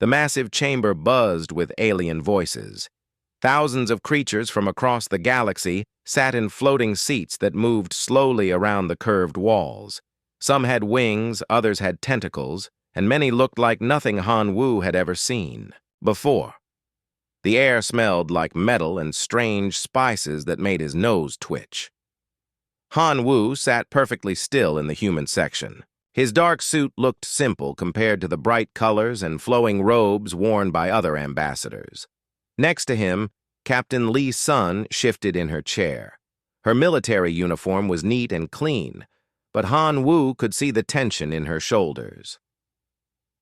The massive chamber buzzed with alien voices. Thousands of creatures from across the galaxy sat in floating seats that moved slowly around the curved walls. Some had wings, others had tentacles, and many looked like nothing Han Wu had ever seen before. The air smelled like metal and strange spices that made his nose twitch. Han Wu sat perfectly still in the human section. His dark suit looked simple compared to the bright colors and flowing robes worn by other ambassadors. Next to him, Captain Li Sun shifted in her chair. Her military uniform was neat and clean, but Han Wu could see the tension in her shoulders.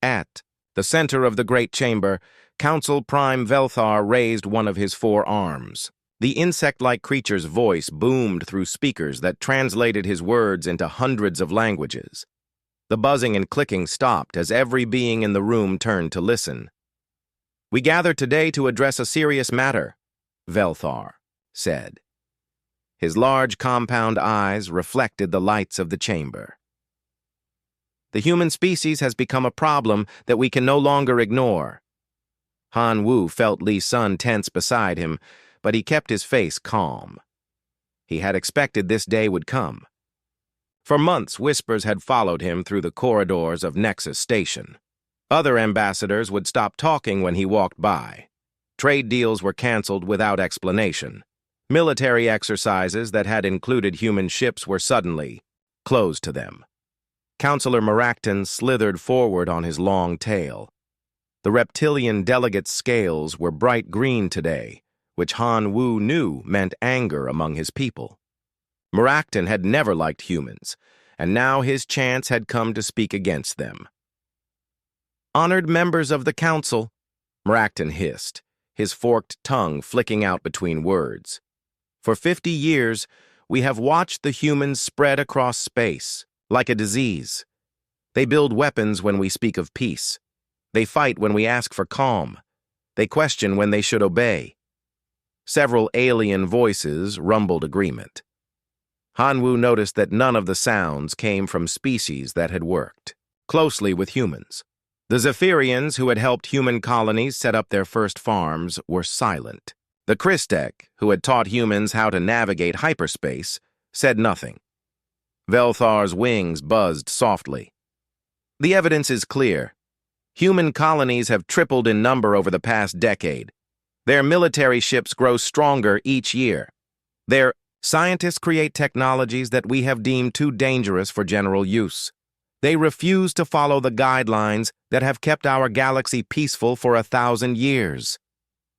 At the center of the great chamber, Council Prime Velthar raised one of his four arms. The insect-like creature's voice boomed through speakers that translated his words into hundreds of languages. The buzzing and clicking stopped as every being in the room turned to listen. "We gather today to address a serious matter," Velthar said. His large compound eyes reflected the lights of the chamber. "The human species has become a problem that we can no longer ignore." Han Wu felt Li Sun tense beside him, but he kept his face calm. He had expected this day would come. For months, whispers had followed him through the corridors of Nexus Station. Other ambassadors would stop talking when he walked by. Trade deals were canceled without explanation. Military exercises that had included human ships were suddenly closed to them. Councillor Maracton slithered forward on his long tail. The reptilian delegate's scales were bright green today, which Han Wu knew meant anger among his people. Maracton had never liked humans, and now his chance had come to speak against them. "Honored members of the council," Maracton hissed, his forked tongue flicking out between words. "For 50 years, we have watched the humans spread across space, like a disease. They build weapons when we speak of peace. They fight when we ask for calm. They question when they should obey." Several alien voices rumbled agreement. Han Wu noticed that none of the sounds came from species that had worked closely with humans. The Zephyrians, who had helped human colonies set up their first farms, were silent. The Christek, who had taught humans how to navigate hyperspace, said nothing. Velthar's wings buzzed softly. "The evidence is clear. Human colonies have tripled in number over the past decade. Their military ships grow stronger each year. Their scientists create technologies that we have deemed too dangerous for general use. They refuse to follow the guidelines that have kept our galaxy peaceful for 1,000 years.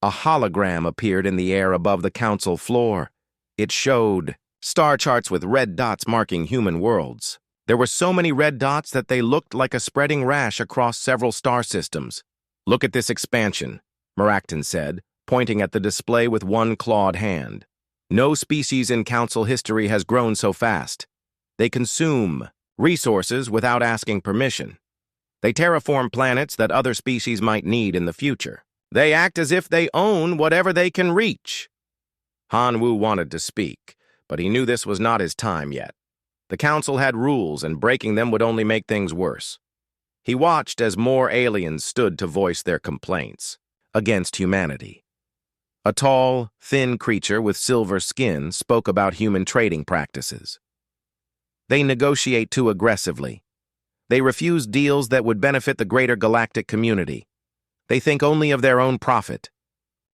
A hologram appeared in the air above the council floor. It showed star charts with red dots marking human worlds. There were so many red dots that they looked like a spreading rash across several star systems. "Look at this expansion," Maracton said, pointing at the display with one clawed hand. "No species in council history has grown so fast. They consume resources without asking permission. They terraform planets that other species might need in the future. They act as if they own whatever they can reach." Han Wu wanted to speak, but he knew this was not his time yet. The council had rules, and breaking them would only make things worse. He watched as more aliens stood to voice their complaints against humanity. A tall, thin creature with silver skin spoke about human trading practices. "They negotiate too aggressively. They refuse deals that would benefit the greater galactic community. They think only of their own profit."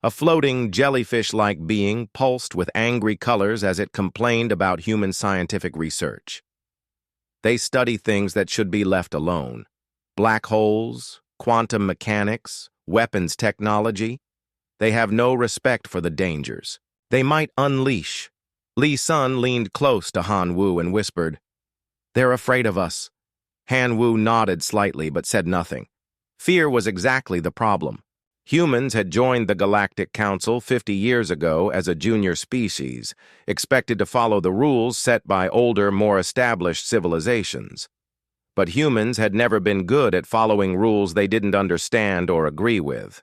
A floating, jellyfish-like being pulsed with angry colors as it complained about human scientific research. "They study things that should be left alone. Black holes, quantum mechanics, weapons technology. They have no respect for the dangers they might unleash." Li Sun leaned close to Han Wu and whispered, "They're afraid of us." Han Wu nodded slightly but said nothing. Fear was exactly the problem. Humans had joined the Galactic Council 50 years ago as a junior species, expected to follow the rules set by older, more established civilizations. But humans had never been good at following rules they didn't understand or agree with.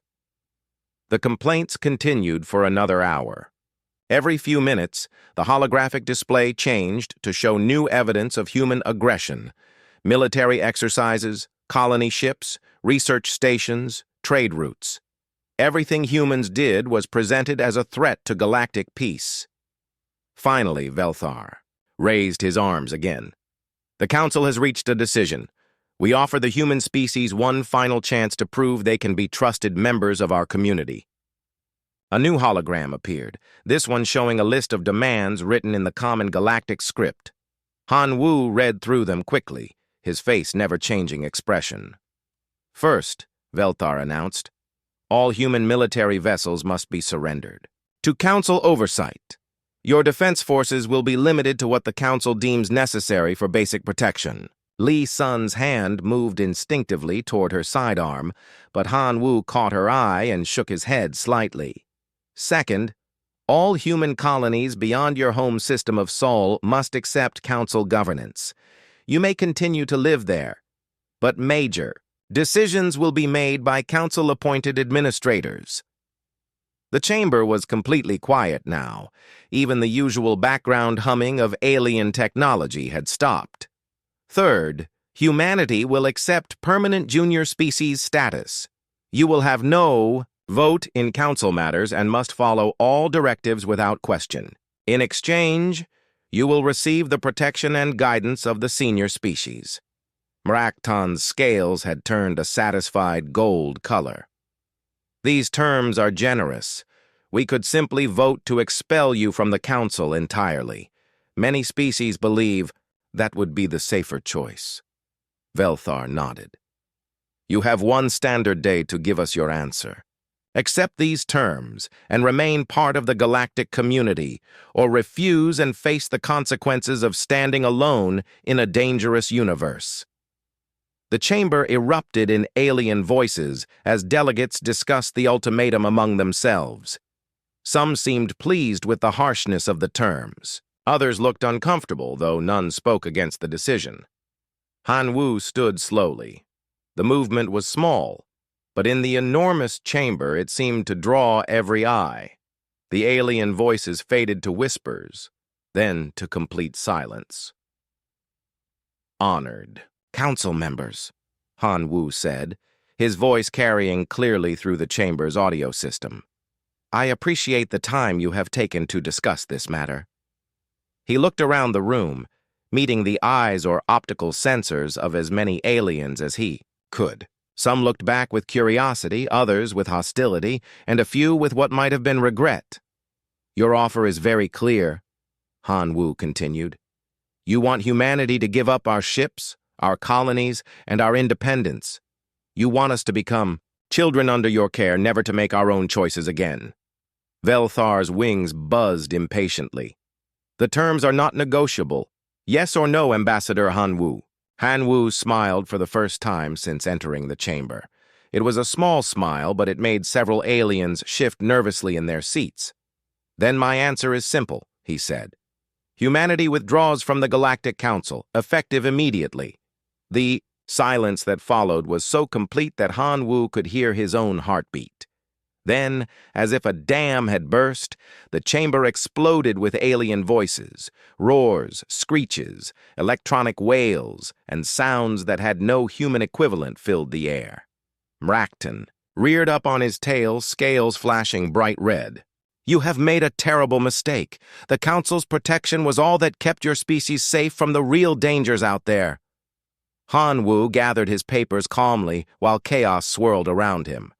The complaints continued for another hour. Every few minutes, the holographic display changed to show new evidence of human aggression: military exercises, colony ships, research stations, trade routes. Everything humans did was presented as a threat to galactic peace. Finally, Velthar raised his arms again. The Council has reached a decision. We offer the human species one final chance to prove they can be trusted members of our community. A new hologram appeared, this one showing a list of demands written in the common galactic script. Han Wu read through them quickly, his face never changing expression. First, Velthar announced, all human military vessels must be surrendered. To Council oversight, your defense forces will be limited to what the Council deems necessary for basic protection. Li Sun's hand moved instinctively toward her sidearm, but Han Wu caught her eye and shook his head slightly. Second, all human colonies beyond your home system of Sol must accept Council governance. You may continue to live there, but major decisions will be made by Council-appointed administrators. The chamber was completely quiet now. Even the usual background humming of alien technology had stopped. Third, humanity will accept permanent junior species status. You will have no vote in Council matters and must follow all directives without question. In exchange, you will receive the protection and guidance of the senior species. Mrakton's scales had turned a satisfied gold color. These terms are generous. We could simply vote to expel you from the Council entirely. Many species believe that would be the safer choice. Velthar nodded. You have one standard day to give us your answer. Accept these terms and remain part of the galactic community, or refuse and face the consequences of standing alone in a dangerous universe. The chamber erupted in alien voices as delegates discussed the ultimatum among themselves. Some seemed pleased with the harshness of the terms. Others looked uncomfortable, though none spoke against the decision. Han Wu stood slowly. The movement was small, but in the enormous chamber it seemed to draw every eye. The alien voices faded to whispers, then to complete silence. Honored Council members, Han Wu said, his voice carrying clearly through the chamber's audio system. I appreciate the time you have taken to discuss this matter. He looked around the room, meeting the eyes or optical sensors of as many aliens as he could. Some looked back with curiosity, others with hostility, and a few with what might have been regret. Your offer is very clear, Han Wu continued. You want humanity to give up our ships, our colonies, and our independence. You want us to become children under your care, never to make our own choices again. Velthar's wings buzzed impatiently. The terms are not negotiable. Yes or no, Ambassador Han Wu? Han Wu smiled for the first time since entering the chamber. It was a small smile, but it made several aliens shift nervously in their seats. Then my answer is simple, he said. Humanity withdraws from the Galactic Council, effective immediately. The silence that followed was so complete that Han Wu could hear his own heartbeat. Then, as if a dam had burst, the chamber exploded with alien voices, roars, screeches, electronic wails, and sounds that had no human equivalent filled the air. Mrakton reared up on his tail, scales flashing bright red. You have made a terrible mistake. The Council's protection was all that kept your species safe from the real dangers out there. Han Wu gathered his papers calmly while chaos swirled around him.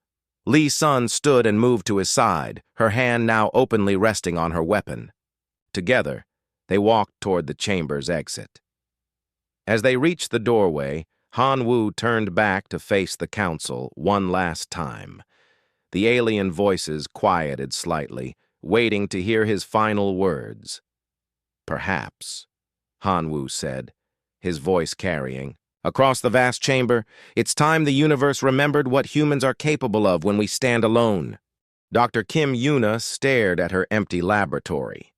Li Sun stood and moved to his side, her hand now openly resting on her weapon. Together, they walked toward the chamber's exit. As they reached the doorway, Han Wu turned back to face the Council one last time. The alien voices quieted slightly, waiting to hear his final words. Perhaps, Han Wu said, his voice carrying. Across the vast chamber, it's time the universe remembered what humans are capable of when we stand alone. Dr. Kim Yuna stared at her empty laboratory.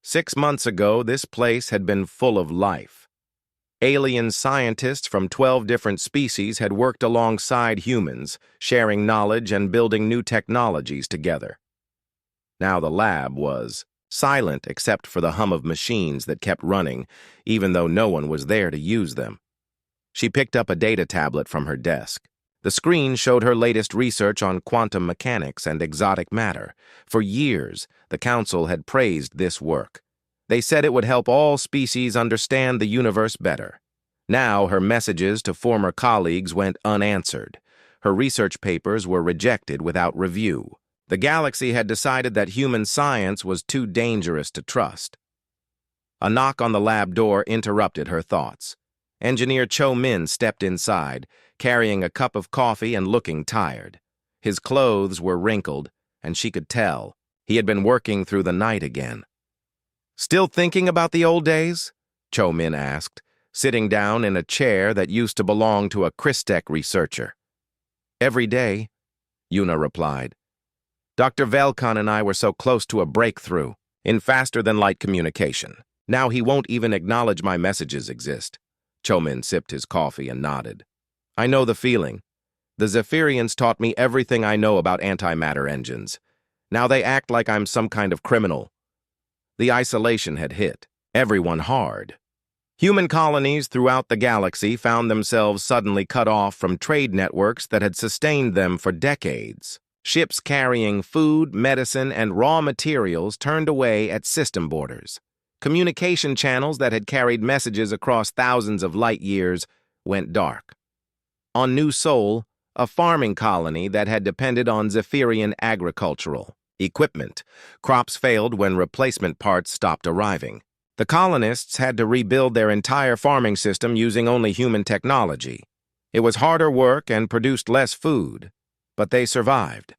6 months ago, this place had been full of life. Alien scientists from 12 different species had worked alongside humans, sharing knowledge and building new technologies together. Now the lab was silent except for the hum of machines that kept running, even though no one was there to use them. She picked up a data tablet from her desk. The screen showed her latest research on quantum mechanics and exotic matter. For years, the Council had praised this work. They said it would help all species understand the universe better. Now, her messages to former colleagues went unanswered. Her research papers were rejected without review. The galaxy had decided that human science was too dangerous to trust. A knock on the lab door interrupted her thoughts. Engineer Cho Min stepped inside, carrying a cup of coffee and looking tired. His clothes were wrinkled, and she could tell he had been working through the night again. "Still thinking about the old days?" Cho Min asked, sitting down in a chair that used to belong to a Christech researcher. "Every day," Yuna replied. "Dr. Velkan and I were so close to a breakthrough in faster-than-light communication. Now he won't even acknowledge my messages exist." Cho Min sipped his coffee and nodded. "I know the feeling. The Zephyrians taught me everything I know about antimatter engines. Now they act like I'm some kind of criminal." The isolation had hit everyone hard. Human colonies throughout the galaxy found themselves suddenly cut off from trade networks that had sustained them for decades. Ships carrying food, medicine, and raw materials turned away at system borders. Communication channels that had carried messages across thousands of light years went dark. On New Sol, a farming colony that had depended on Zephyrian agricultural equipment, crops failed when replacement parts stopped arriving. The colonists had to rebuild their entire farming system using only human technology. It was harder work and produced less food, but they survived.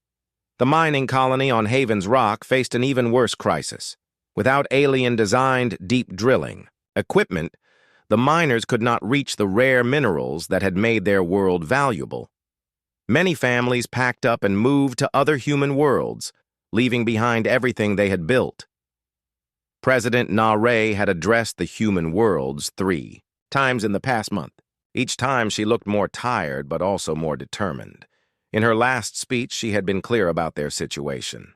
The mining colony on Haven's Rock faced an even worse crisis. Without alien-designed deep drilling equipment, the miners could not reach the rare minerals that had made their world valuable. Many families packed up and moved to other human worlds, leaving behind everything they had built. President Narration had addressed the human worlds 3 times in the past month. Each time she looked more tired but also more determined. In her last speech, she had been clear about their situation.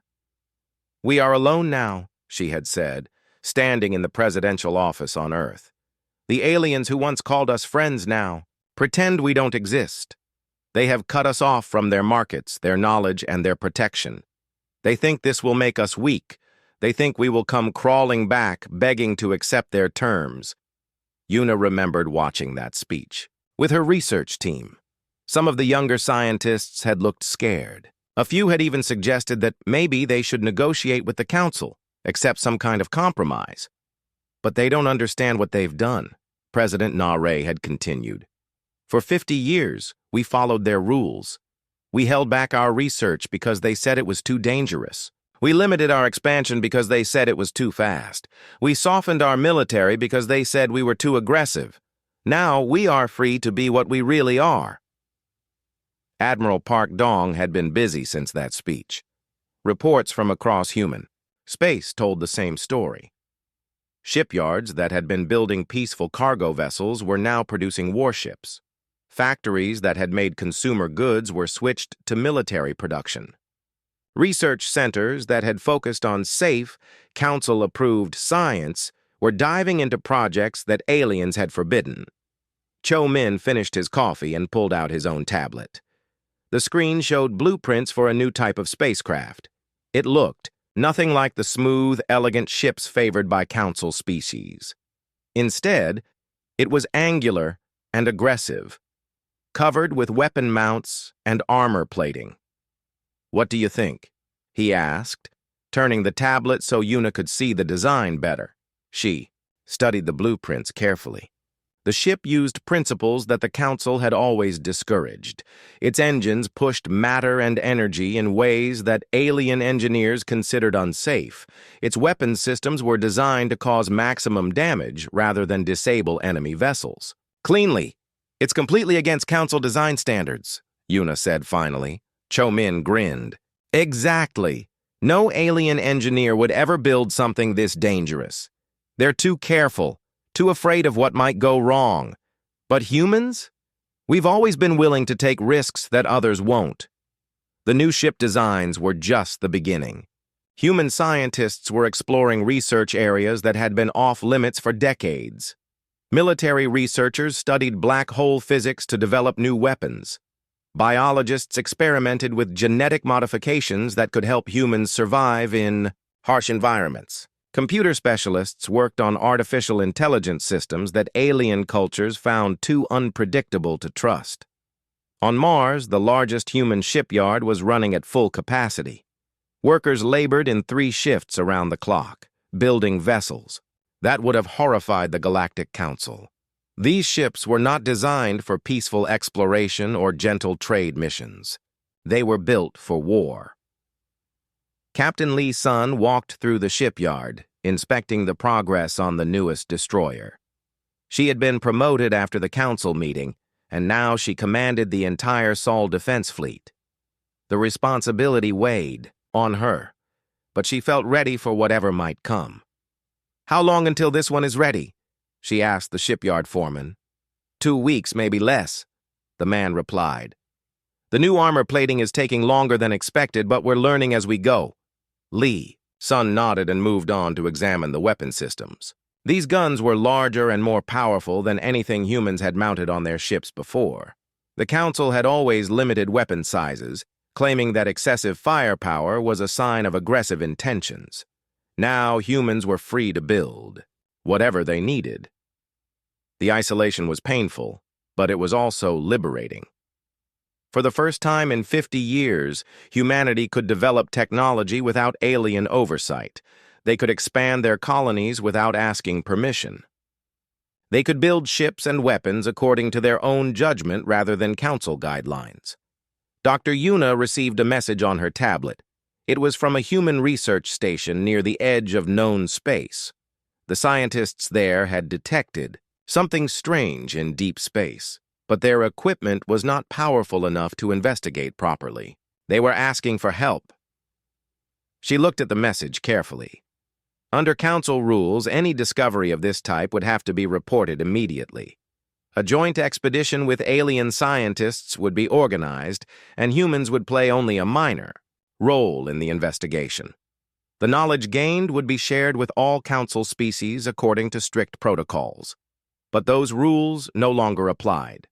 "We are alone now," she had said, standing in the presidential office on Earth. "The aliens who once called us friends now pretend we don't exist. They have cut us off from their markets, their knowledge, and their protection. They think this will make us weak. They think we will come crawling back, begging to accept their terms." Yuna remembered watching that speech with her research team. Some of the younger scientists had looked scared. A few had even suggested that maybe they should negotiate with the Council, accept some kind of compromise. "But they don't understand what they've done," President Narration had continued. "For 50 years, we followed their rules. We held back our research because they said it was too dangerous. We limited our expansion because they said it was too fast. We softened our military because they said we were too aggressive. Now we are free to be what we really are." Admiral Park Dong had been busy since that speech. Reports from across human space told the same story. Shipyards that had been building peaceful cargo vessels were now producing warships. Factories that had made consumer goods were switched to military production. Research centers that had focused on safe, council-approved science were diving into projects that aliens had forbidden. Cho Min finished his coffee and pulled out his own tablet. The screen showed blueprints for a new type of spacecraft. It looked nothing like the smooth, elegant ships favored by council species. Instead, it was angular and aggressive, covered with weapon mounts and armor plating. "What do you think?" he asked, turning the tablet so Yuna could see the design better. She studied the blueprints carefully. The ship used principles that the Council had always discouraged. Its engines pushed matter and energy in ways that alien engineers considered unsafe. Its weapons systems were designed to cause maximum damage rather than disable enemy vessels. "Cleanly. It's completely against Council design standards," Yuna said finally. Cho Min grinned. "Exactly. No alien engineer would ever build something this dangerous. They're too careful, too afraid of what might go wrong. But humans? We've always been willing to take risks that others won't." The new ship designs were just the beginning. Human scientists were exploring research areas that had been off-limits for decades. Military researchers studied black hole physics to develop new weapons. Biologists experimented with genetic modifications that could help humans survive in harsh environments. Computer specialists worked on artificial intelligence systems that alien cultures found too unpredictable to trust. On Mars, the largest human shipyard was running at full capacity. Workers labored in 3 shifts around the clock, building vessels. That would have horrified the Galactic Council. These ships were not designed for peaceful exploration or gentle trade missions. They were built for war. Captain Lee Sun walked through the shipyard, inspecting the progress on the newest destroyer. She had been promoted after the council meeting, and now she commanded the entire Sol defense fleet. The responsibility weighed on her, but she felt ready for whatever might come. "How long until this one is ready?" she asked the shipyard foreman. 2 weeks, maybe less," the man replied. "The new armor plating is taking longer than expected, but we're learning as we go." Sun nodded and moved on to examine the weapon systems. These guns were larger and more powerful than anything humans had mounted on their ships before. The Council had always limited weapon sizes, claiming that excessive firepower was a sign of aggressive intentions. Now humans were free to build whatever they needed. The isolation was painful, but it was also liberating. For the first time in 50 years, humanity could develop technology without alien oversight. They could expand their colonies without asking permission. They could build ships and weapons according to their own judgment rather than council guidelines. Dr. Yuna received a message on her tablet. It was from a human research station near the edge of known space. The scientists there had detected something strange in deep space, but their equipment was not powerful enough to investigate properly. They were asking for help. She looked at the message carefully. Under council rules, any discovery of this type would have to be reported immediately. A joint expedition with alien scientists would be organized, and humans would play only a minor role in the investigation. The knowledge gained would be shared with all council species according to strict protocols. But those rules no longer applied.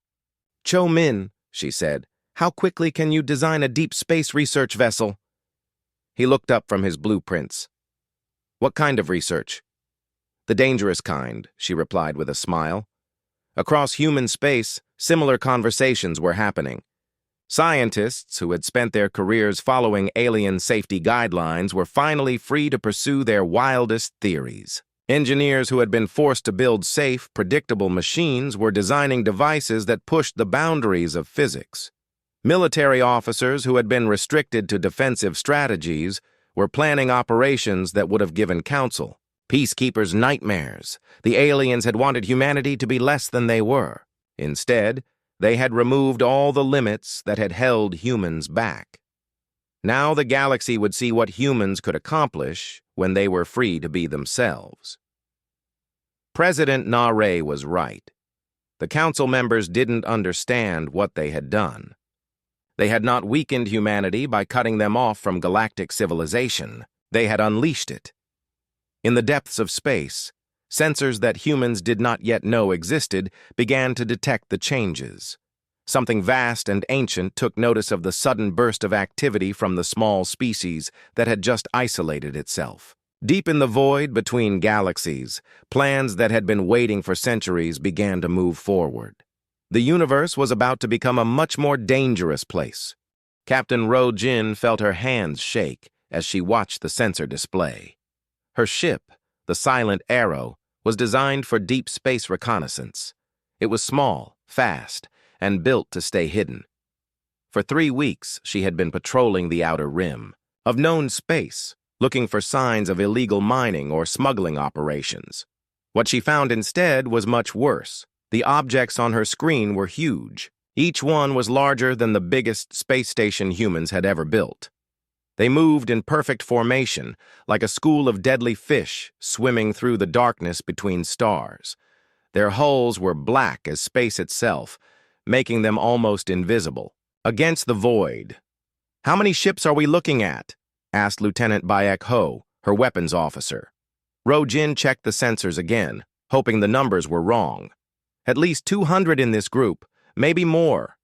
"Cho Min," she said, "how quickly can you design a deep space research vessel?" He looked up from his blueprints. "What kind of research?" "The dangerous kind," she replied with a smile. Across human space, similar conversations were happening. Scientists who had spent their careers following alien safety guidelines were finally free to pursue their wildest theories. Engineers who had been forced to build safe, predictable machines were designing devices that pushed the boundaries of physics. Military officers who had been restricted to defensive strategies were planning operations that would have given council peacekeepers nightmares. The aliens had wanted humanity to be less than they were. Instead, they had removed all the limits that had held humans back. Now the galaxy would see what humans could accomplish when they were free to be themselves. President Narration was right. The council members didn't understand what they had done. They had not weakened humanity by cutting them off from galactic civilization. They had unleashed it. In the depths of space, sensors that humans did not yet know existed began to detect the changes. Something vast and ancient took notice of the sudden burst of activity from the small species that had just isolated itself. Deep in the void between galaxies, plans that had been waiting for centuries began to move forward. The universe was about to become a much more dangerous place. Captain Ro Jin felt her hands shake as she watched the sensor display. Her ship, the Silent Arrow, was designed for deep space reconnaissance. It was small, fast, and built to stay hidden. For 3 weeks, she had been patrolling the outer rim of known space, looking for signs of illegal mining or smuggling operations. What she found instead was much worse. The objects on her screen were huge. Each one was larger than the biggest space station humans had ever built. They moved in perfect formation, like a school of deadly fish swimming through the darkness between stars. Their hulls were black as space itself, making them almost invisible. Against the void. "How many ships are we looking at?" asked Lieutenant Bayek Ho, her weapons officer. Ro Jin checked the sensors again, hoping the numbers were wrong. "At least 200 in this group, maybe more."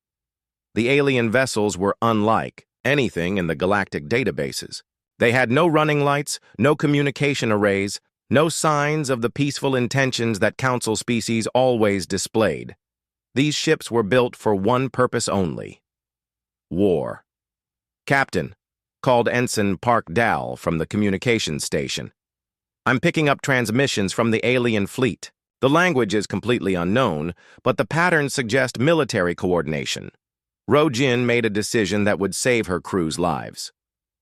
The alien vessels were unlike anything in the galactic databases. They had no running lights, no communication arrays, no signs of the peaceful intentions that Council species always displayed. These ships were built for one purpose only: war. "Captain," called Ensign Park Dal from the communications station. "I'm picking up transmissions from the alien fleet. The language is completely unknown, but the patterns suggest military coordination." Rojin made a decision that would save her crew's lives.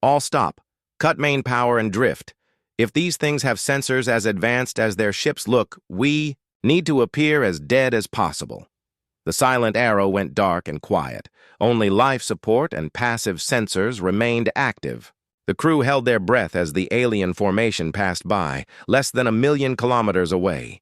"All stop. Cut main power and drift. If these things have sensors as advanced as their ships look, we need to appear as dead as possible." The silent arrow went dark and quiet. Only life support and passive sensors remained active. The crew held their breath as the alien formation passed by, less than 1,000,000 kilometers away.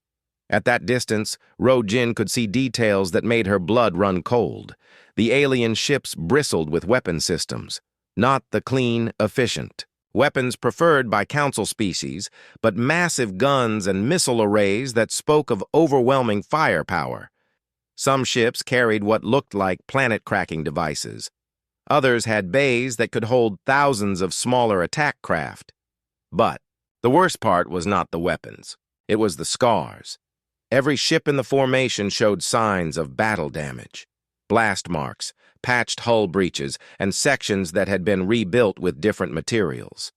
At that distance, Rojin could see details that made her blood run cold. The alien ships bristled with weapon systems, not the clean, efficient weapons preferred by Council species, but massive guns and missile arrays that spoke of overwhelming firepower. Some ships carried what looked like planet-cracking devices. Others had bays that could hold thousands of smaller attack craft. But the worst part was not the weapons. It was the scars. Every ship in the formation showed signs of battle damage. Blast marks, patched hull breaches, and sections that had been rebuilt with different materials.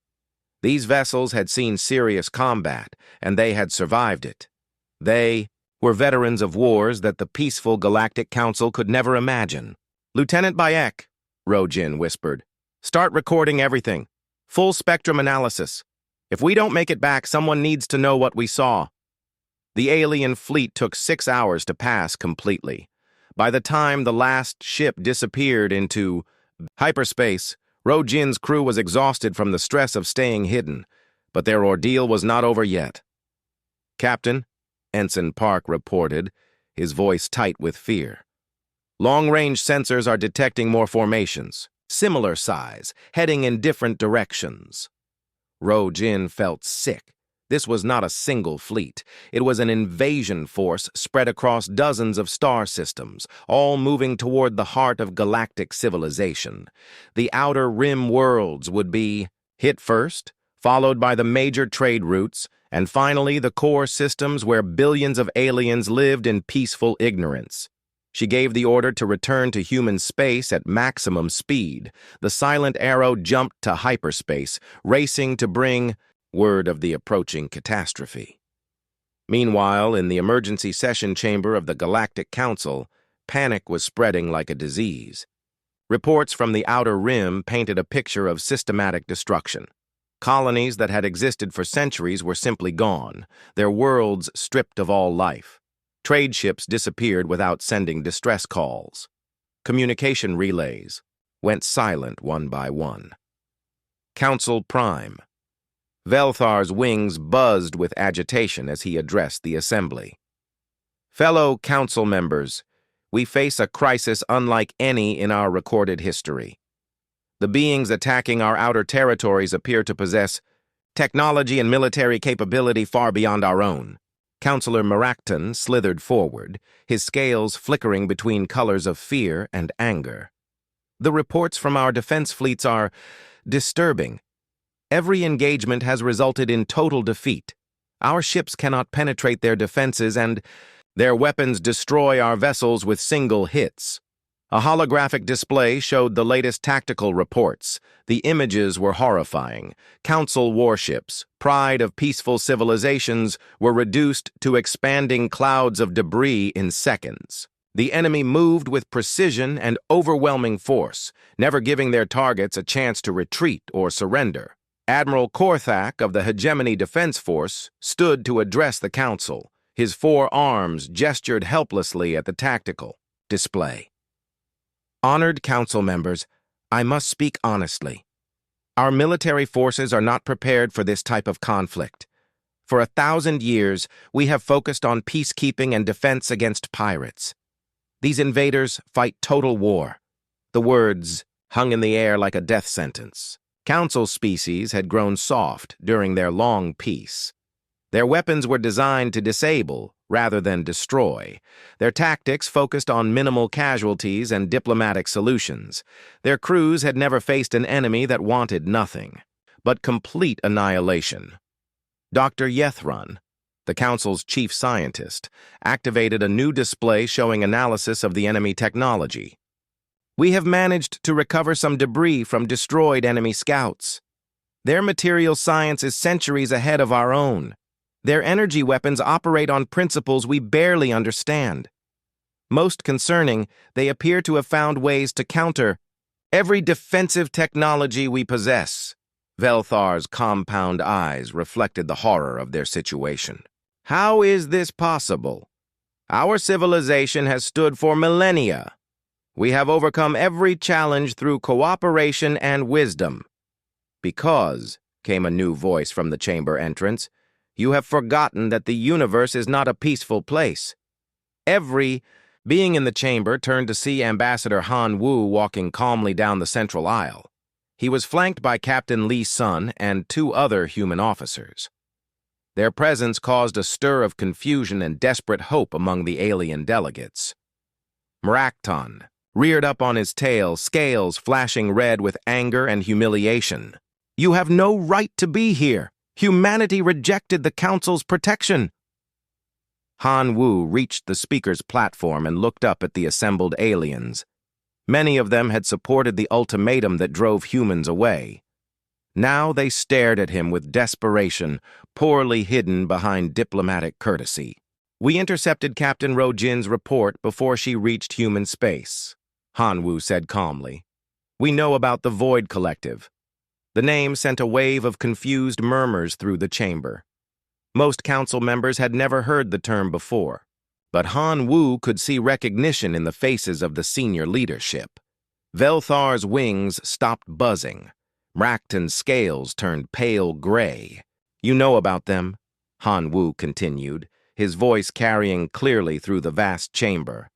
These vessels had seen serious combat, and they had survived it. They were veterans of wars that the peaceful Galactic Council could never imagine. "Lieutenant Bayek," Rojin whispered, "start recording everything. Full spectrum analysis. If we don't make it back, someone needs to know what we saw." The alien fleet took 6 hours to pass completely. By the time the last ship disappeared into hyperspace, Rojin's crew was exhausted from the stress of staying hidden, but their ordeal was not over yet. "Captain," Ensign Park reported, his voice tight with fear, "long-range sensors are detecting more formations, similar size, heading in different directions." Rojin felt sick. This was not a single fleet. It was an invasion force spread across dozens of star systems, all moving toward the heart of galactic civilization. The outer rim worlds would be hit first, followed by the major trade routes, and finally the core systems where billions of aliens lived in peaceful ignorance. She gave the order to return to human space at maximum speed. The silent arrow jumped to hyperspace, racing to bring word of the approaching catastrophe. Meanwhile, in the emergency session chamber of the Galactic Council, panic was spreading like a disease. Reports from the outer rim painted a picture of systematic destruction. Colonies that had existed for centuries were simply gone, their worlds stripped of all life. Trade ships disappeared without sending distress calls. Communication relays went silent one by one. Council Prime. Velthar's wings buzzed with agitation as he addressed the assembly. "Fellow council members, we face a crisis unlike any in our recorded history. The beings attacking our outer territories appear to possess technology and military capability far beyond our own." Councillor Maracton slithered forward, his scales flickering between colors of fear and anger. "The reports from our defense fleets are disturbing. Every engagement has resulted in total defeat. Our ships cannot penetrate their defenses, and their weapons destroy our vessels with single hits." A holographic display showed the latest tactical reports. The images were horrifying. Council warships, pride of peaceful civilizations, were reduced to expanding clouds of debris in seconds. The enemy moved with precision and overwhelming force, never giving their targets a chance to retreat or surrender. Admiral Korthak of the Hegemony Defense Force stood to address the council. His 4 arms gestured helplessly at the tactical display. "Honored council members, I must speak honestly. Our military forces are not prepared for this type of conflict. For 1,000 years, we have focused on peacekeeping and defense against pirates. These invaders fight total war." The words hung in the air like a death sentence. Council species had grown soft during their long peace. Their weapons were designed to disable rather than destroy. Their tactics focused on minimal casualties and diplomatic solutions. Their crews had never faced an enemy that wanted nothing but complete annihilation. Dr. Yethrun, the Council's chief scientist, activated a new display showing analysis of the enemy technology. We have managed to recover some debris from destroyed enemy scouts. Their material science is centuries ahead of our own. Their energy weapons operate on principles we barely understand. Most concerning, they appear to have found ways to counter every defensive technology we possess. Velthar's compound eyes reflected the horror of their situation. How is this possible? Our civilization has stood for millennia. We have overcome every challenge through cooperation and wisdom. Because, came a new voice from the chamber entrance, you have forgotten that the universe is not a peaceful place. Every being in the chamber turned to see Ambassador Han Wu walking calmly down the central aisle. He was flanked by Captain Li Sun and 2 other human officers. Their presence caused a stir of confusion and desperate hope among the alien delegates. Mrakton reared up on his tail, scales flashing red with anger and humiliation. You have no right to be here. Humanity rejected the Council's protection. Han Wu reached the speaker's platform and looked up at the assembled aliens. Many of them had supported the ultimatum that drove humans away. Now they stared at him with desperation, poorly hidden behind diplomatic courtesy. We intercepted Captain Rojin's report before she reached human space, Han Wu said calmly. We know about the Void Collective. The name sent a wave of confused murmurs through the chamber. Most council members had never heard the term before, but Han Wu could see recognition in the faces of the senior leadership. Velthar's wings stopped buzzing. Mrakton's scales turned pale gray. You know about them, Han Wu continued, his voice carrying clearly through the vast chamber.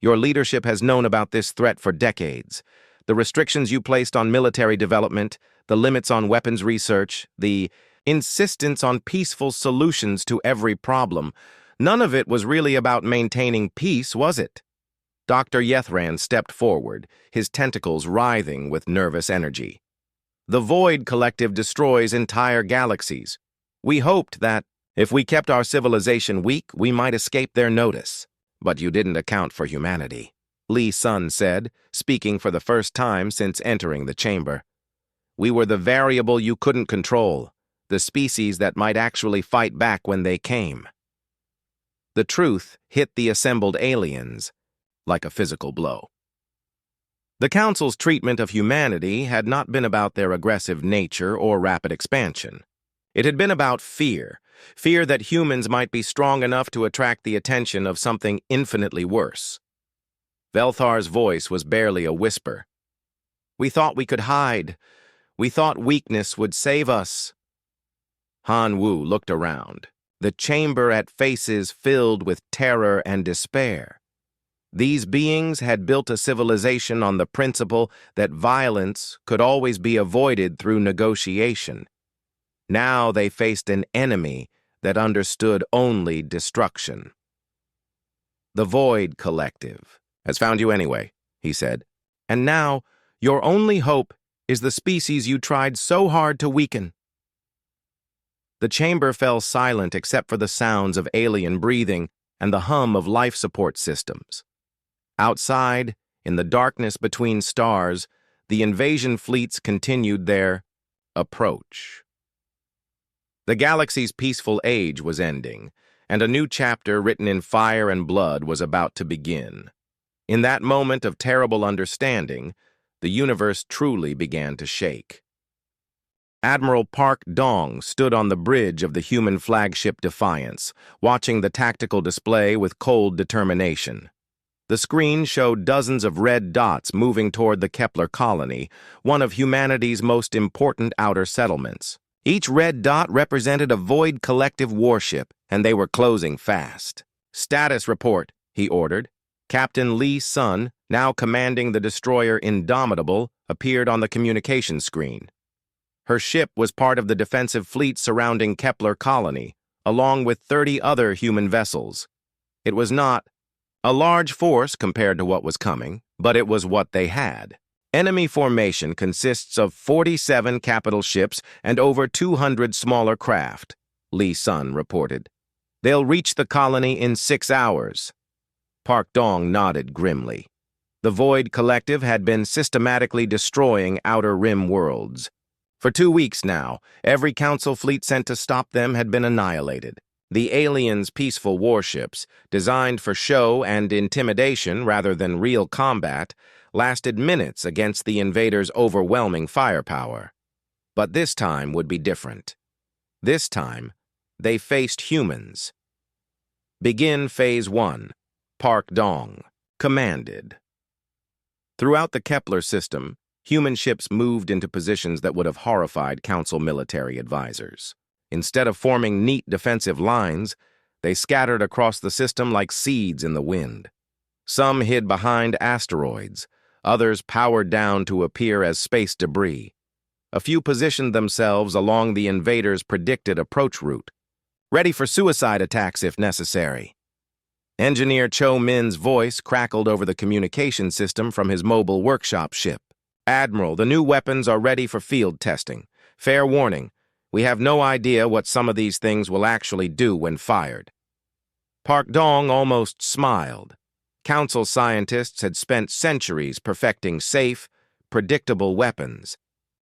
Your leadership has known about this threat for decades. The restrictions you placed on military development, the limits on weapons research, the insistence on peaceful solutions to every problem. None of it was really about maintaining peace, was it? Dr. Yethrun stepped forward, his tentacles writhing with nervous energy. The Void Collective destroys entire galaxies. We hoped that, if we kept our civilization weak, we might escape their notice. But you didn't account for humanity, Li Sun said, speaking for the first time since entering the chamber. We were the variable you couldn't control, the species that might actually fight back when they came. The truth hit the assembled aliens like a physical blow. The Council's treatment of humanity had not been about their aggressive nature or rapid expansion. It had been about fear that humans might be strong enough to attract the attention of something infinitely worse. Velthar's voice was barely a whisper. We thought we could hide. We thought weakness would save us. Han Wu looked around, the chamber at faces filled with terror and despair. These beings had built a civilization on the principle that violence could always be avoided through negotiation. Now they faced an enemy that understood only destruction. The Void Collective has found you anyway, he said. And now, your only hope is the species you tried so hard to weaken. The chamber fell silent except for the sounds of alien breathing and the hum of life support systems. Outside, in the darkness between stars, the invasion fleets continued their approach. The galaxy's peaceful age was ending, and a new chapter written in fire and blood was about to begin. In that moment of terrible understanding, the universe truly began to shake. Admiral Park Dong stood on the bridge of the human flagship Defiance, watching the tactical display with cold determination. The screen showed dozens of red dots moving toward the Kepler colony, one of humanity's most important outer settlements. Each red dot represented a Void Collective warship, and they were closing fast. Status report, he ordered. Captain Li Sun, now commanding the destroyer Indomitable, appeared on the communication screen. Her ship was part of the defensive fleet surrounding Kepler colony, along with 30 other human vessels. It was not a large force compared to what was coming, but it was what they had. Enemy formation consists of 47 capital ships and over 200 smaller craft, Lee Sun reported. They'll reach the colony in 6 hours. Park Dong nodded grimly. The Void Collective had been systematically destroying Outer Rim worlds. For 2 weeks now, every Council fleet sent to stop them had been annihilated. The aliens' peaceful warships, designed for show and intimidation rather than real combat, lasted minutes against the invaders' overwhelming firepower. But this time would be different. This time, they faced humans. Begin Phase 1, Park Dong commanded. Throughout the Kepler system, human ships moved into positions that would have horrified Council military advisors. Instead of forming neat defensive lines, they scattered across the system like seeds in the wind. Some hid behind asteroids, others powered down to appear as space debris. A few positioned themselves along the invaders' predicted approach route, ready for suicide attacks if necessary. Engineer Cho Min's voice crackled over the communication system from his mobile workshop ship. Admiral, the new weapons are ready for field testing. Fair warning, we have no idea what some of these things will actually do when fired. Park Dong almost smiled. Council scientists had spent centuries perfecting safe, predictable weapons.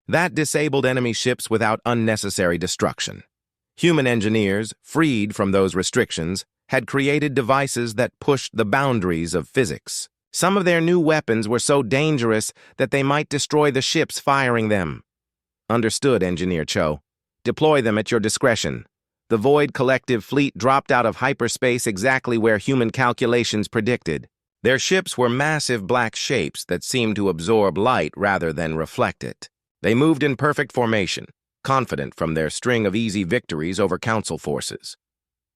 That disabled enemy ships without unnecessary destruction. Human engineers, freed from those restrictions, had created devices that pushed the boundaries of physics. Some of their new weapons were so dangerous that they might destroy the ships firing them. Understood, Engineer Cho. Deploy them at your discretion. The Void Collective fleet dropped out of hyperspace exactly where human calculations predicted. Their ships were massive black shapes that seemed to absorb light rather than reflect it. They moved in perfect formation, confident from their string of easy victories over Council forces.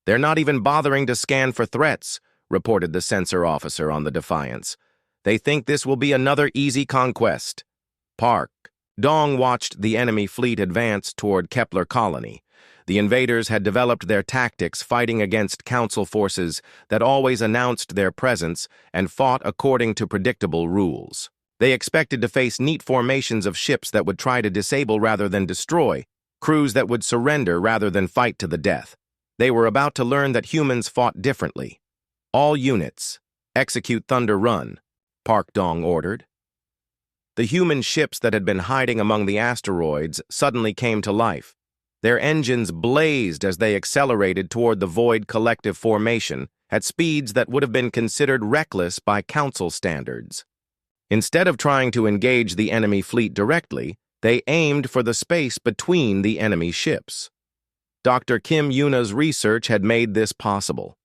They're not even bothering to scan for threats, reported the sensor officer on the Defiance. They think this will be another easy conquest. Park Dong watched the enemy fleet advance toward Kepler Colony. The invaders had developed their tactics fighting against Council forces that always announced their presence and fought according to predictable rules. They expected to face neat formations of ships that would try to disable rather than destroy, crews that would surrender rather than fight to the death. They were about to learn that humans fought differently. All units, execute Thunder Run, Park Dong ordered. The human ships that had been hiding among the asteroids suddenly came to life. Their engines blazed as they accelerated toward the Void Collective formation at speeds that would have been considered reckless by Council standards. Instead of trying to engage the enemy fleet directly, they aimed for the space between the enemy ships. Dr. Kim Yuna's research had made this possible.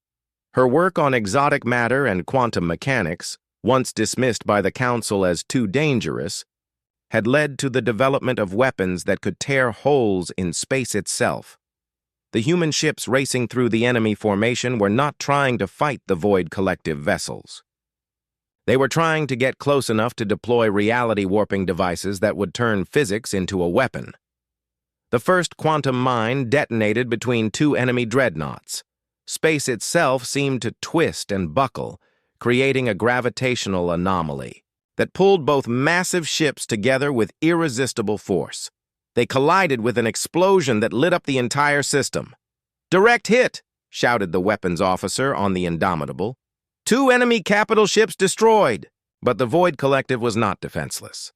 Her work on exotic matter and quantum mechanics, once dismissed by the Council as too dangerous, had led to the development of weapons that could tear holes in space itself. The human ships racing through the enemy formation were not trying to fight the Void Collective vessels. They were trying to get close enough to deploy reality-warping devices that would turn physics into a weapon. The first quantum mine detonated between 2 enemy dreadnoughts. Space itself seemed to twist and buckle, creating a gravitational anomaly that pulled both massive ships together with irresistible force. They collided with an explosion that lit up the entire system. "Direct hit!" shouted the weapons officer on the Indomitable. 2 enemy capital ships destroyed! But the Void Collective was not defenseless.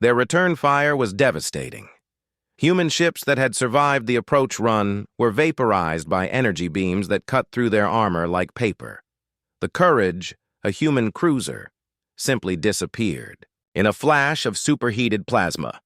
Their return fire was devastating. Human ships that had survived the approach run were vaporized by energy beams that cut through their armor like paper. The Courage, a human cruiser, simply disappeared in a flash of superheated plasma.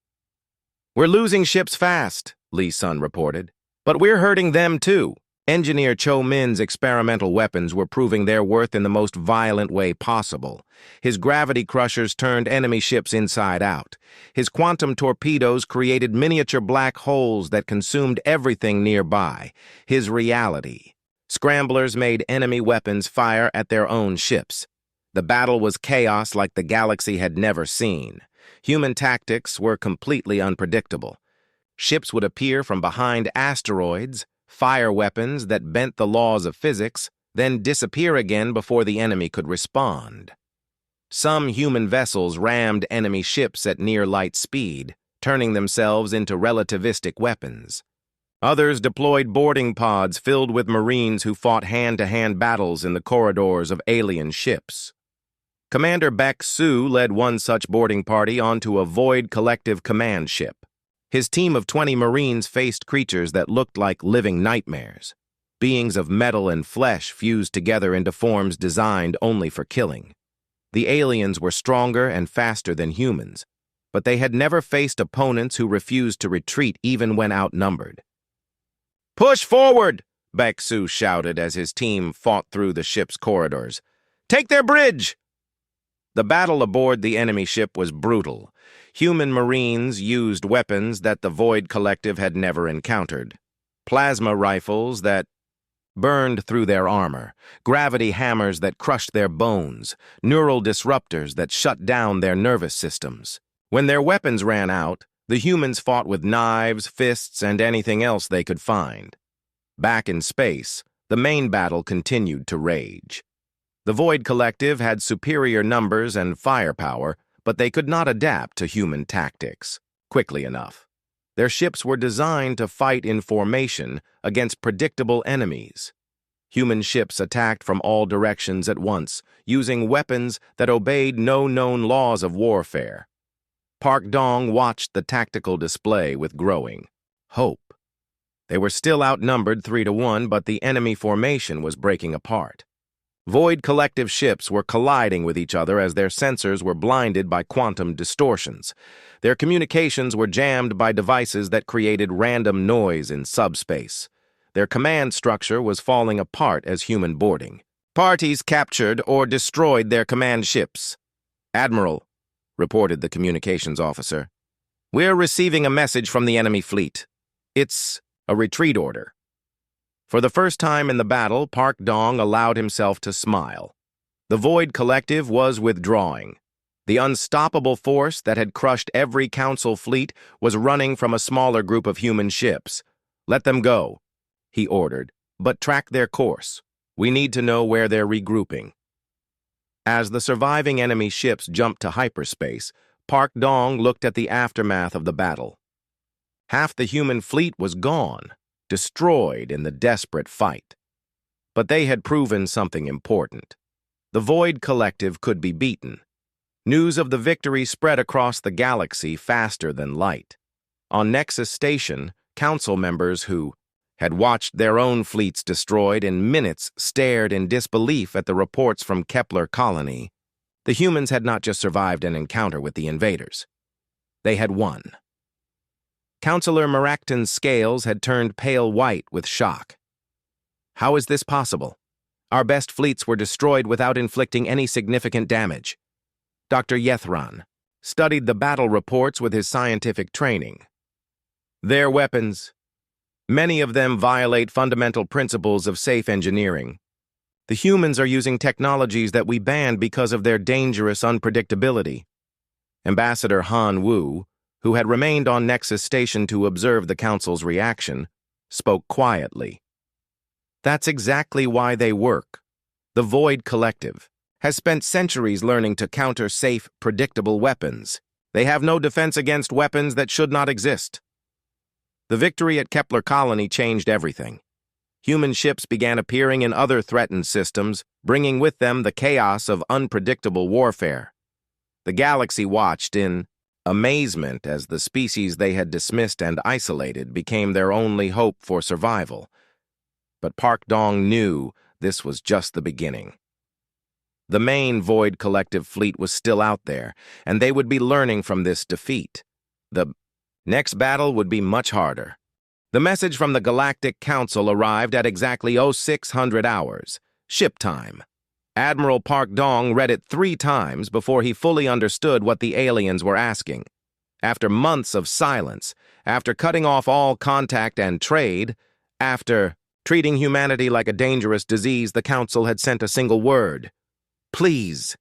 "We're losing ships fast," Lee Sun reported. "But we're hurting them too." Engineer Cho Min's experimental weapons were proving their worth in the most violent way possible. His gravity crushers turned enemy ships inside out. His quantum torpedoes created miniature black holes that consumed everything nearby. His reality. Scramblers made enemy weapons fire at their own ships. The battle was chaos like the galaxy had never seen. Human tactics were completely unpredictable. Ships would appear from behind asteroids, fire weapons that bent the laws of physics, then disappear again before the enemy could respond. Some human vessels rammed enemy ships at near light speed, turning themselves into relativistic weapons. Others deployed boarding pods filled with Marines who fought hand-to-hand battles in the corridors of alien ships. Commander Beck Su led one such boarding party onto a Void Collective command ship. His team of 20 Marines faced creatures that looked like living nightmares, beings of metal and flesh fused together into forms designed only for killing. The aliens were stronger and faster than humans, but they had never faced opponents who refused to retreat even when outnumbered. "Push forward!" Beck Su shouted as his team fought through the ship's corridors. "Take their bridge!" The battle aboard the enemy ship was brutal. Human Marines used weapons that the Void Collective had never encountered. Plasma rifles that burned through their armor, gravity hammers that crushed their bones, neural disruptors that shut down their nervous systems. When their weapons ran out, the humans fought with knives, fists, and anything else they could find. Back in space, the main battle continued to rage. The Void Collective had superior numbers and firepower, but they could not adapt to human tactics quickly enough. Their ships were designed to fight in formation against predictable enemies. Human ships attacked from all directions at once, using weapons that obeyed no known laws of warfare. Park Dong watched the tactical display with growing hope. They were still outnumbered 3-1, but the enemy formation was breaking apart. Void Collective ships were colliding with each other as their sensors were blinded by quantum distortions. Their communications were jammed by devices that created random noise in subspace. Their command structure was falling apart as human boarding. Parties captured or destroyed their command ships. "Admiral," reported the communications officer, "we're receiving a message from the enemy fleet. It's a retreat order." For the first time in the battle, Park Dong allowed himself to smile. The Void Collective was withdrawing. The unstoppable force that had crushed every Council fleet was running from a smaller group of human ships. "Let them go," he ordered, "but track their course. We need to know where they're regrouping." As the surviving enemy ships jumped to hyperspace, Park Dong looked at the aftermath of the battle. Half the human fleet was gone, destroyed in the desperate fight. But they had proven something important. The Void Collective could be beaten. News of the victory spread across the galaxy faster than light. On Nexus Station, Council members who had watched their own fleets destroyed in minutes stared in disbelief at the reports from Kepler Colony. The humans had not just survived an encounter with the invaders. They had won. Councillor Maracton's scales had turned pale white with shock. "How is this possible? Our best fleets were destroyed without inflicting any significant damage." Dr. Yethran studied the battle reports with his scientific training. "Their weapons, many of them violate fundamental principles of safe engineering. The humans are using technologies that we banned because of their dangerous unpredictability." Ambassador Han Wu, who had remained on Nexus Station to observe the Council's reaction, spoke quietly. "That's exactly why they work. The Void Collective has spent centuries learning to counter safe, predictable weapons. They have no defense against weapons that should not exist." The victory at Kepler Colony changed everything. Human ships began appearing in other threatened systems, bringing with them the chaos of unpredictable warfare. The galaxy watched in amazement as the species they had dismissed and isolated became their only hope for survival. But Park Dong knew this was just the beginning. The main Void Collective fleet was still out there, and they would be learning from this defeat. The next battle would be much harder. The message from the Galactic Council arrived at exactly 0600 hours, ship time. Admiral Park Dong read it 3 times before he fully understood what the aliens were asking. After months of silence, after cutting off all contact and trade, after treating humanity like a dangerous disease, the Council had sent a single word: "Please."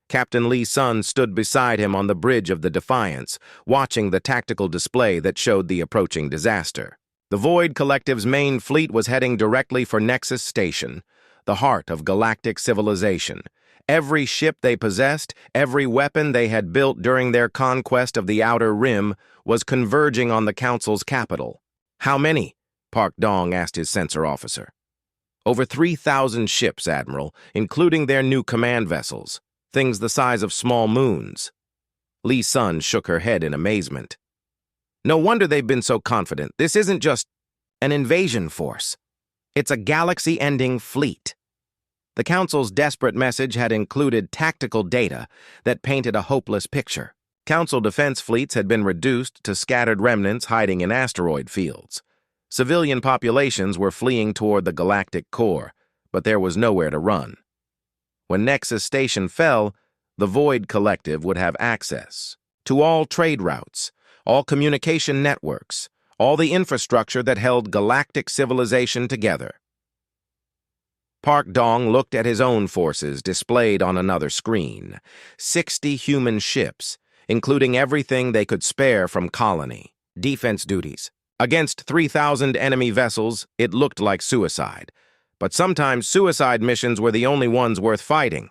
Captain Lee Sun stood beside him on the bridge of the Defiance, watching the tactical display that showed the approaching disaster. The Void Collective's main fleet was heading directly for Nexus Station, the heart of galactic civilization. Every ship they possessed, every weapon they had built during their conquest of the Outer Rim was converging on the Council's capital. "How many?" Park Dong asked his sensor officer. "Over 3,000 ships, Admiral, including their new command vessels, things the size of small moons." Lee Sun shook her head in amazement. "No wonder they've been so confident. This isn't just an invasion force. It's a galaxy-ending fleet." The Council's desperate message had included tactical data that painted a hopeless picture. Council defense fleets had been reduced to scattered remnants hiding in asteroid fields. Civilian populations were fleeing toward the galactic core, but there was nowhere to run. When Nexus Station fell, the Void Collective would have access to all trade routes, all communication networks, all the infrastructure that held galactic civilization together. Park Dong looked at his own forces displayed on another screen. 60 human ships, including everything they could spare from colony, defense duties. Against 3,000 enemy vessels, it looked like suicide. But sometimes suicide missions were the only ones worth fighting.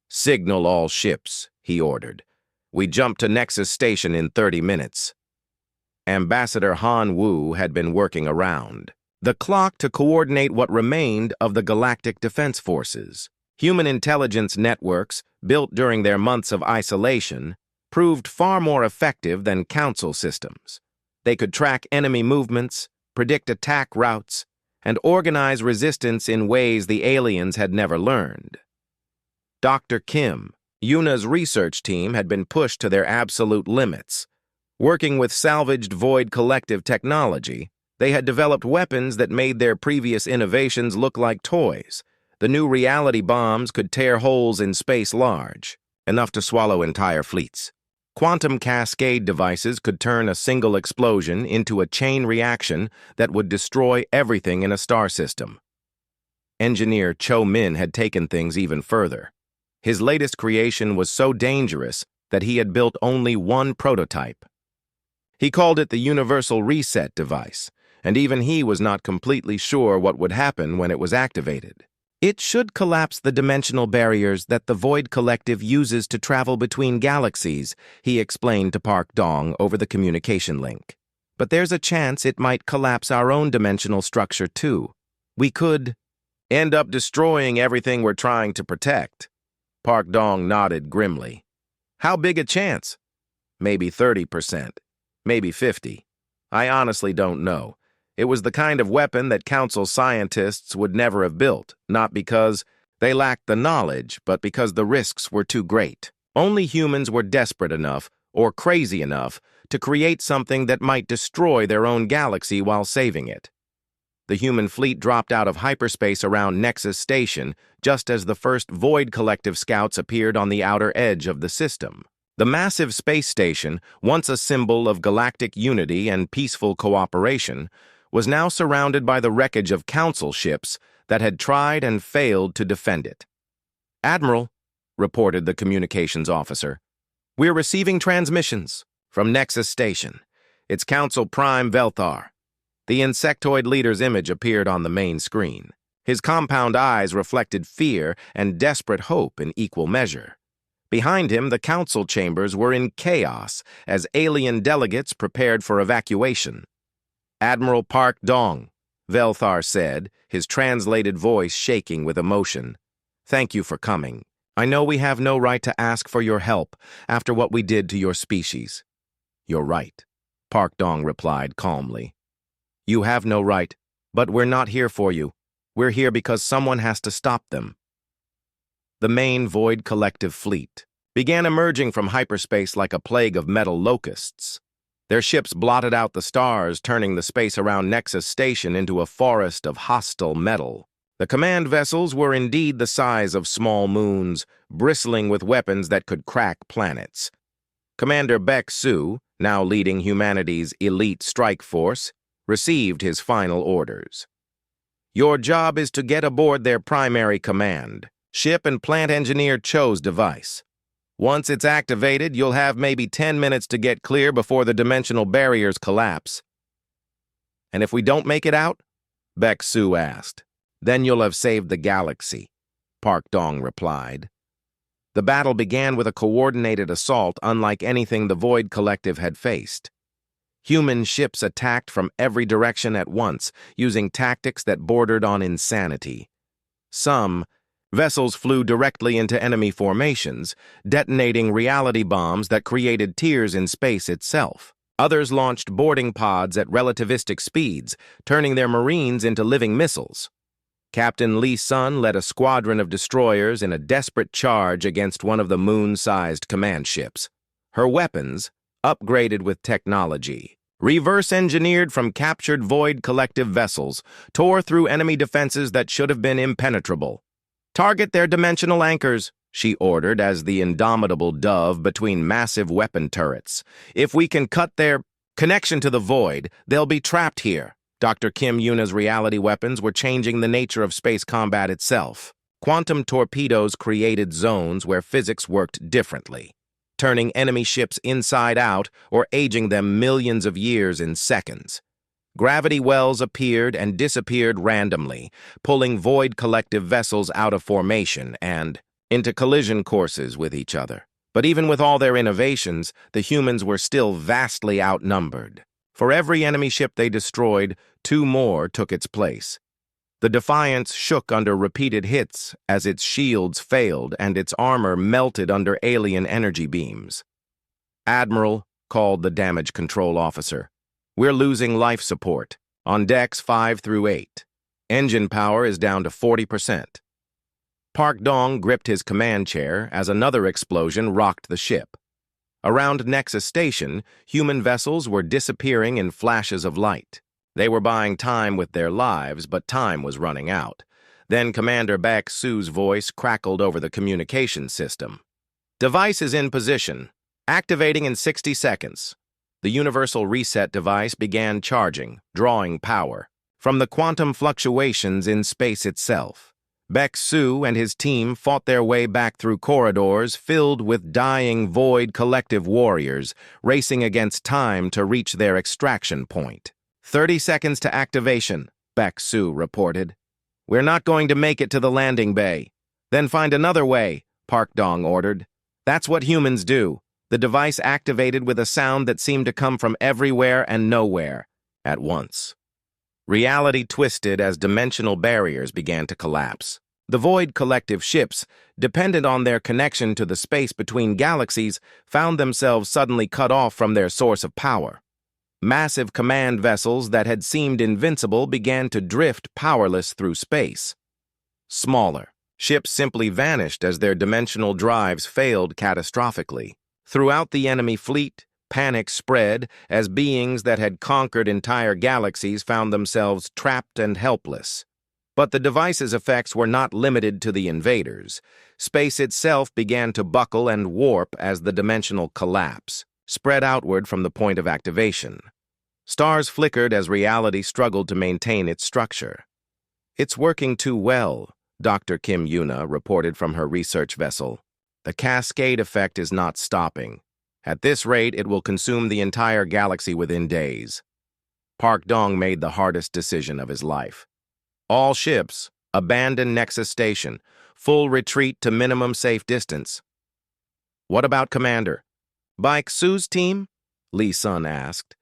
"Signal all ships," he ordered. "We jump to Nexus Station in 30 minutes. Ambassador Han Wu had been working around the clock to coordinate what remained of the Galactic Defense Forces. Human intelligence networks, built during their months of isolation, proved far more effective than Council systems. They could track enemy movements, predict attack routes, and organize resistance in ways the aliens had never learned. Dr. Kim, Yuna's research team had been pushed to their absolute limits. Working with salvaged Void Collective technology, they had developed weapons that made their previous innovations look like toys. The new reality bombs could tear holes in space large, enough to swallow entire fleets. Quantum cascade devices could turn a single explosion into a chain reaction that would destroy everything in a star system. Engineer Cho Min had taken things even further. His latest creation was so dangerous that he had built only one prototype. He called it the Universal Reset device, and even he was not completely sure what would happen when it was activated. "It should collapse the dimensional barriers that the Void Collective uses to travel between galaxies," he explained to Park Dong over the communication link. "But there's a chance it might collapse our own dimensional structure too. We could end up destroying everything we're trying to protect." Park Dong nodded grimly. "How big a chance?" "Maybe 30%, maybe 50%. I honestly don't know. It was the kind of weapon that Council scientists would never have built, not because they lacked the knowledge, but because the risks were too great. Only humans were desperate enough, or crazy enough, to create something that might destroy their own galaxy while saving it. The human fleet dropped out of hyperspace around Nexus Station just as the first Void Collective scouts appeared on the outer edge of the system. The massive space station, once a symbol of galactic unity and peaceful cooperation, was now surrounded by the wreckage of Council ships that had tried and failed to defend it. "Admiral," reported the communications officer, "we're receiving transmissions from Nexus Station. It's Council Prime Velthar." The insectoid leader's image appeared on the main screen. His compound eyes reflected fear and desperate hope in equal measure. Behind him, the council chambers were in chaos as alien delegates prepared for evacuation. "Admiral Park Dong," Velthar said, his translated voice shaking with emotion. "Thank you for coming. I know we have no right to ask for your help after what we did to your species." "You're right," Park Dong replied calmly. "You have no right, but we're not here for you. We're here because someone has to stop them." The main Void Collective fleet began emerging from hyperspace like a plague of metal locusts. Their ships blotted out the stars, turning the space around Nexus Station into a forest of hostile metal. The command vessels were indeed the size of small moons, bristling with weapons that could crack planets. Commander Baek Su, now leading humanity's elite strike force, received his final orders. "Your job is to get aboard their primary command, ship and plant engineer Cho's device. Once it's activated, you'll have maybe 10 minutes to get clear before the dimensional barriers collapse." And if we don't make it out? Baek Su asked. Then you'll have saved the galaxy, Park Dong replied. The battle began with a coordinated assault unlike anything the Void Collective had faced. Human ships attacked from every direction at once, using tactics that bordered on insanity. Some vessels flew directly into enemy formations, detonating reality bombs that created tears in space itself. Others launched boarding pods at relativistic speeds, turning their marines into living missiles. Captain Lee Sun led a squadron of destroyers in a desperate charge against one of the moon-sized command ships. Her weapons, upgraded with technology, reverse-engineered from captured Void Collective vessels, tore through enemy defenses that should have been impenetrable. "Target their dimensional anchors," she ordered as the indomitable dove between massive weapon turrets. "If we can cut their connection to the Void, they'll be trapped here." Dr. Kim Yuna's reality weapons were changing the nature of space combat itself. Quantum torpedoes created zones where physics worked differently, turning enemy ships inside out or aging them millions of years in seconds. Gravity wells appeared and disappeared randomly, pulling Void Collective vessels out of formation and into collision courses with each other. But even with all their innovations, the humans were still vastly outnumbered. For every enemy ship they destroyed, 2 more took its place. The Defiance shook under repeated hits as its shields failed and its armor melted under alien energy beams. "Admiral," called the damage control officer, "we're losing life support on decks 5 through 8. Engine power is down to 40%. Park Dong gripped his command chair as another explosion rocked the ship. Around Nexus Station, human vessels were disappearing in flashes of light. They were buying time with their lives, but time was running out. Then Commander Baek Su's voice crackled over the communication system. "Device is in position. Activating in 60 seconds. The universal reset device began charging, drawing power from the quantum fluctuations in space itself. Baek Su and his team fought their way back through corridors filled with dying Void Collective warriors, racing against time to reach their extraction point. 30 seconds to activation, Baek Su reported. "We're not going to make it to the landing bay." "Then find another way," Park Dong ordered. That's what humans do. The device activated with a sound that seemed to come from everywhere and nowhere at once. Reality twisted as dimensional barriers began to collapse. The Void Collective ships, dependent on their connection to the space between galaxies, found themselves suddenly cut off from their source of power. Massive command vessels that had seemed invincible began to drift powerless through space. Smaller ships simply vanished as their dimensional drives failed catastrophically. Throughout the enemy fleet, panic spread as beings that had conquered entire galaxies found themselves trapped and helpless. But the device's effects were not limited to the invaders. Space itself began to buckle and warp as the dimensional collapse spread outward from the point of activation. Stars flickered as reality struggled to maintain its structure. "It's working too well," Dr. Kim Yuna reported from her research vessel. "The cascade effect is not stopping. At this rate, it will consume the entire galaxy within days." Park Dong made the hardest decision of his life. "All ships, abandon Nexus Station. Full retreat to minimum safe distance." "What about Commander?" "Baek Su's team?" Lee Sun asked.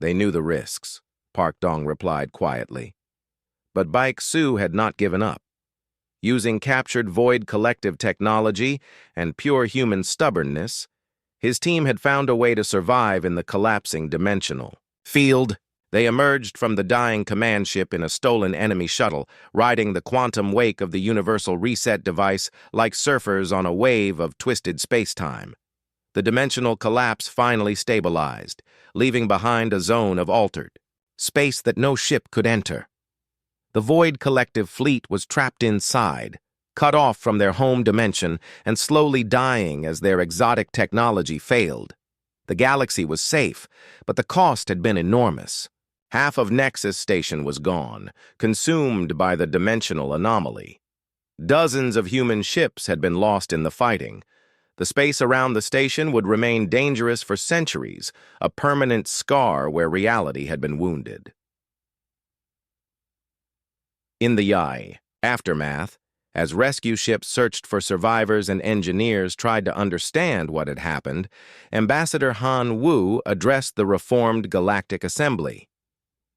"They knew the risks," Park Dong replied quietly. But Baek Su had not given up. Using captured Void Collective technology and pure human stubbornness, his team had found a way to survive in the collapsing dimensional field. They emerged from the dying command ship in a stolen enemy shuttle, riding the quantum wake of the universal reset device like surfers on a wave of twisted space-time. The dimensional collapse finally stabilized, leaving behind a zone of altered space that no ship could enter. The Void Collective fleet was trapped inside, cut off from their home dimension and slowly dying as their exotic technology failed. The galaxy was safe, but the cost had been enormous. Half of Nexus Station was gone, consumed by the dimensional anomaly. Dozens of human ships had been lost in the fighting. The space around the station would remain dangerous for centuries, a permanent scar where reality had been wounded. In the aftermath, as rescue ships searched for survivors and engineers tried to understand what had happened, Ambassador Han Wu addressed the reformed Galactic Assembly.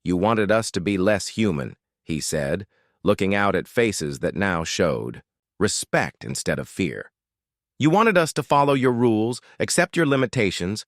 "You wanted us to be less human," he said, looking out at faces that now showed respect instead of fear. "You wanted us to follow your rules, accept your limitations,